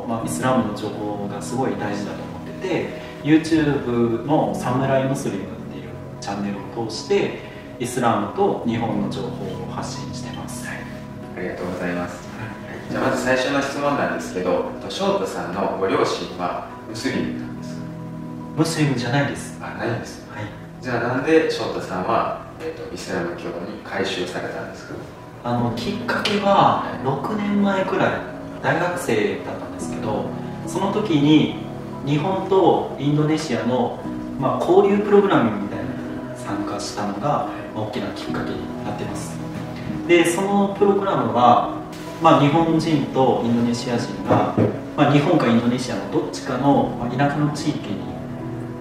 の、イスラムの情報がすごい大事だと思ってて、 YouTube のサムライムスリムっていうチャンネルを通してイスラムと日本の情報を発信してます。はい、ありがとうございます。じゃあまず最初の質問なんですけど、翔太さんのご両親はムスリムなんですか？ムスリムじゃないです。ないんです。はい。じゃあなんで翔太さんは、イスラム教に改宗されたんですか？きっかけは6年前くらい、大学生だったんですけど、その時に日本とインドネシアの、交流プログラムみたいなのに参加したのが大きなきっかけになってます。でそのプログラムは、日本人とインドネシア人が、日本かインドネシアのどっちかの、田舎の地域に、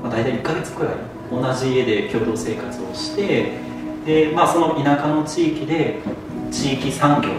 大体1ヶ月くらい同じ家で共同生活をして、で、その田舎の地域で地域産業、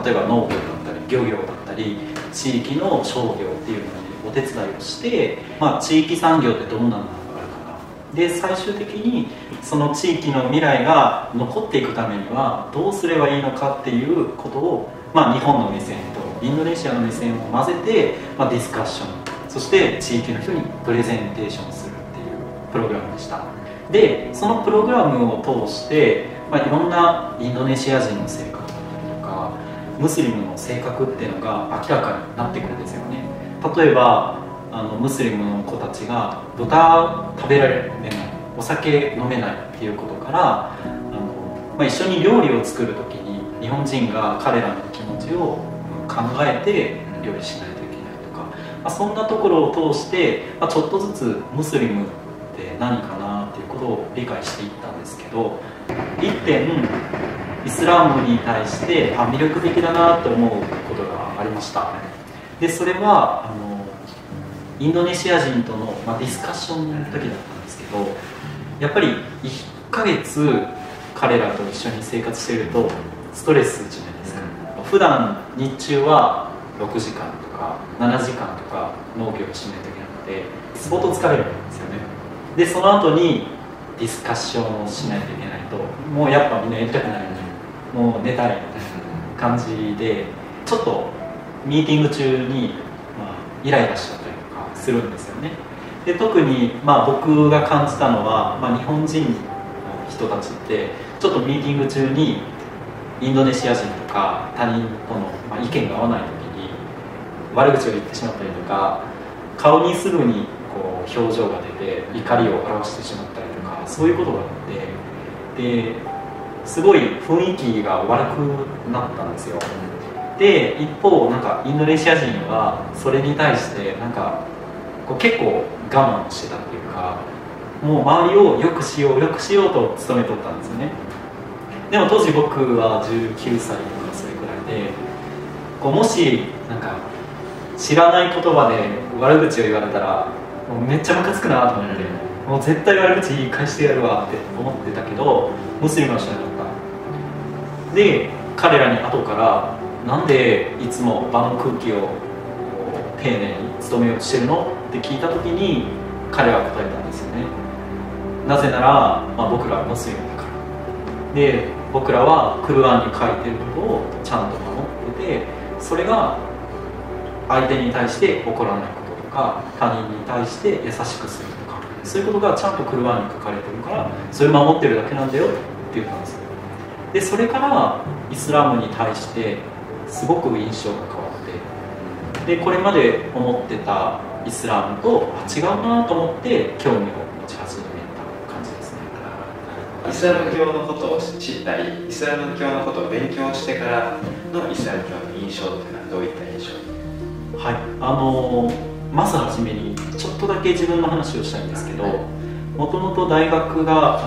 例えば農業だったり漁業だったり地域の商業っていうのにお手伝いをして、地域産業ってどんなのがあるかな、で最終的にその地域の未来が残っていくためにはどうすればいいのかっていうことを、日本の目線とインドネシアの目線を混ぜて、ディスカッション、そして地域の人にプレゼンテーションするっていうプログラムでした。でそのプログラムを通して、いろんなインドネシア人の性格だったりとかムスリムの性格っていうのが明らかになってくるんですよね。例えばムスリムの子たちが豚食べられない、お酒飲めないっていうことから一緒に料理を作る時に日本人が彼らの気持ちを考えて料理しないといけないとか、そんなところを通して、ちょっとずつムスリムって何かなっていうことを理解していったんですけど、一点イスラムに対して魅力的だなと思うことがありました。でそれはインドネシア人との、ディスカッションの時だったんですけど、やっぱり1ヶ月彼らと一緒に生活しているとストレスじゃないですか。普段日中は6時間とか7時間とか農業をしないといけなくて相当疲れるんですよね。でその後にディスカッションをしないといけないと、もうやっぱみんなやりたくないのにもう寝たいみたいな感じで、ちょっとミーティング中に、イライラしちゃったりとかするんですよね。で特に、僕が感じたのは、日本人の人たちってちょっとミーティング中にインドネシア人とか他人との、意見が合わない時に悪口を言ってしまったりとか、顔にすぐにこう表情が出て怒りを表してしまったりとか、そういうことがあって、ですごい雰囲気が悪くなったんですよ。で一方インドネシア人はそれに対してこう結構我慢してたっていうか、もう周りを良くしよう良くしようと努めとったんですよね。でも当時僕は19歳とかそれくらいで、もし知らない言葉で悪口を言われたらもうめっちゃムカつくなと思って、もう絶対悪口言い返してやるわって思ってたけど、ムスリムは知らなかった。で彼らに後からなんでいつも場の空気を丁寧に務めようとしてるのって聞いた時に彼は答えたんですよね。なぜなら、僕らはムスリムだから。で僕らはクルアンに書いてることをちゃんと守ってて、それが相手に対して怒らないこととか他人に対して優しくするとか、そういうことがちゃんとクルアンに書かれてるから、それを守ってるだけなんだよって言ったんですよ。でそれからイスラムに対してすごく印象が変わって、でこれまで思ってたイスラムと違うなと思って興味を持ち始めた感じですね。イスラム教のことを知ったり、イスラム教のことを勉強してからのイスラム教の印象というのはどういった印象？まずはじめにちょっとだけ自分の話をしたいんですけど、もともと大学が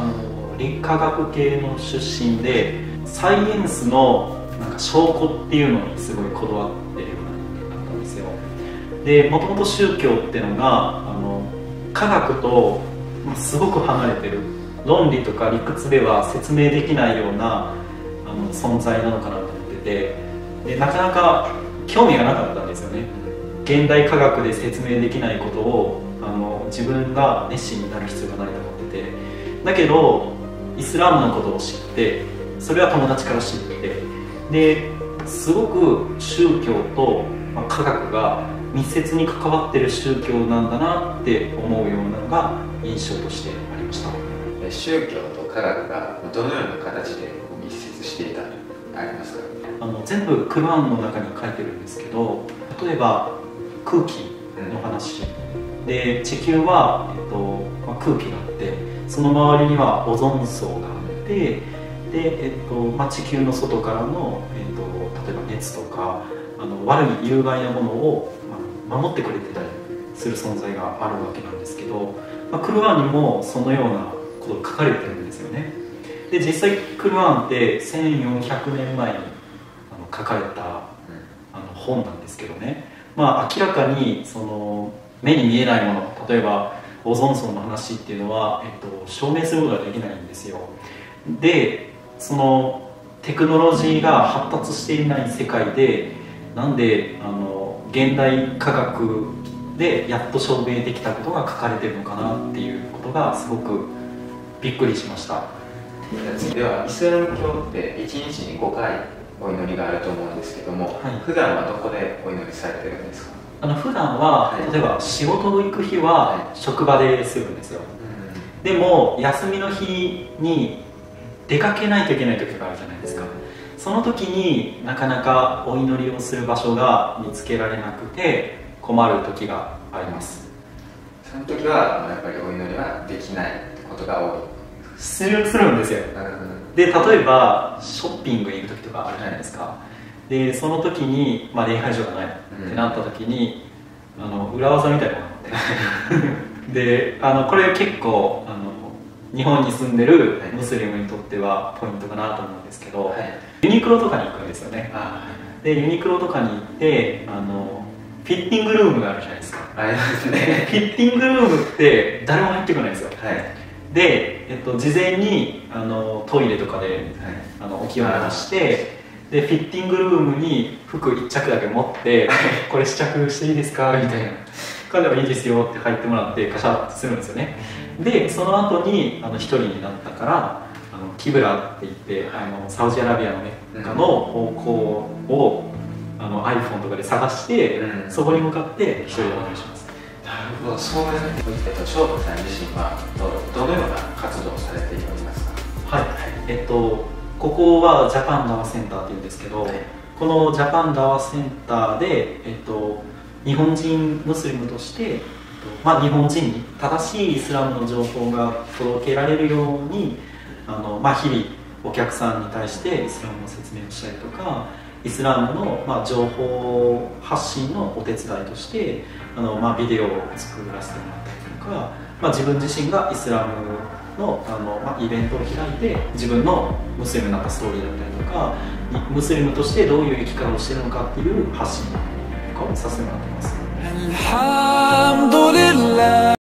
理化学系の出身で、サイエンスの証拠っていうのにすごいこだわってるような人間だったんですよ。でもともと宗教っていうのが科学とすごく離れてる、論理とか理屈では説明できないような存在なのかなと思ってて、でなかなか興味がなかったんですよね。現代科学で説明できないことを自分が熱心になる必要がないと思ってて、だけどイスラムのことを知って、それは友達から知って、ですごく宗教と科学が密接に関わってる宗教なんだなって思うようなのが印象としてありました。宗教と科学がどのような形で密接していたありますか？全部クルアンの中に書いてるんですけど、例えば空気の話、で地球は、空気があって、その周りにはオゾン層があって、で、地球の外からの、例えば熱とか悪い有害なものを、守ってくれてたりする存在があるわけなんですけど、クルアンにもそのようなことが書かれてるんですよね。で実際クルアンって1400年前に書かれた本なんですけどね、明らかにその目に見えないもの、例えばオゾン層の話っていうのは、証明することができないんですよ。でそのテクノロジーが発達していない世界で、なんで現代科学でやっと証明できたことが書かれてるのかなっていうことがすごくびっくりしました。ではイスラム教って1日に5回お祈りがあると思うんですけども、普段はどこでお祈りされてるんですか？普段は、例えば仕事行く日は職場でするんですよ。でも休みの日に出かけないといけない時があるじゃないですか。その時になかなかお祈りをする場所が見つけられなくて困る時があります。その時はやっぱりお祈りはできないことが多い。するんですよ。で例えばショッピングに行く時とかあるじゃないですか。でその時に、礼拝所がないってなった時に、裏技みたいなのがあってでこれ結構日本に住んでるムスリムにとってはポイントかなと思うんですけど、ユニクロとかに行くんですよね。でユニクロとかに行ってフィッティングルームがあるじゃないですか。ありますね。フィッティングルームって誰も入ってこないんですよ。で、事前にトイレとかで、お清めをして、でフィッティングルームに服1着だけ持ってこれ試着していいですかみたいな、彼はいいですよって入ってもらってカシャッとするんですよね。でその後に1人になったからキブラって言ってサウジアラビアのメッカの方向をiPhone とかで探して、そこに向かって1人でお願いします。なるほど、そうやって翔太さん自身はどのような活動をされていますか？はい、ここはジャパンダワセンターっていうんですけど、このジャパンダワセンターで、日本人ムスリムとして、日本人に正しいイスラムの情報が届けられるように日々お客さんに対してイスラムの説明をしたりとか、イスラムの、情報発信のお手伝いとしてビデオを作らせてもらったりとか、自分自身がイスラムのイベントを開いて自分のムスリムになったストーリーだったりとか、ムスリムとしてどういう生き方をしているのかっていう発信とかをさせてもらってます。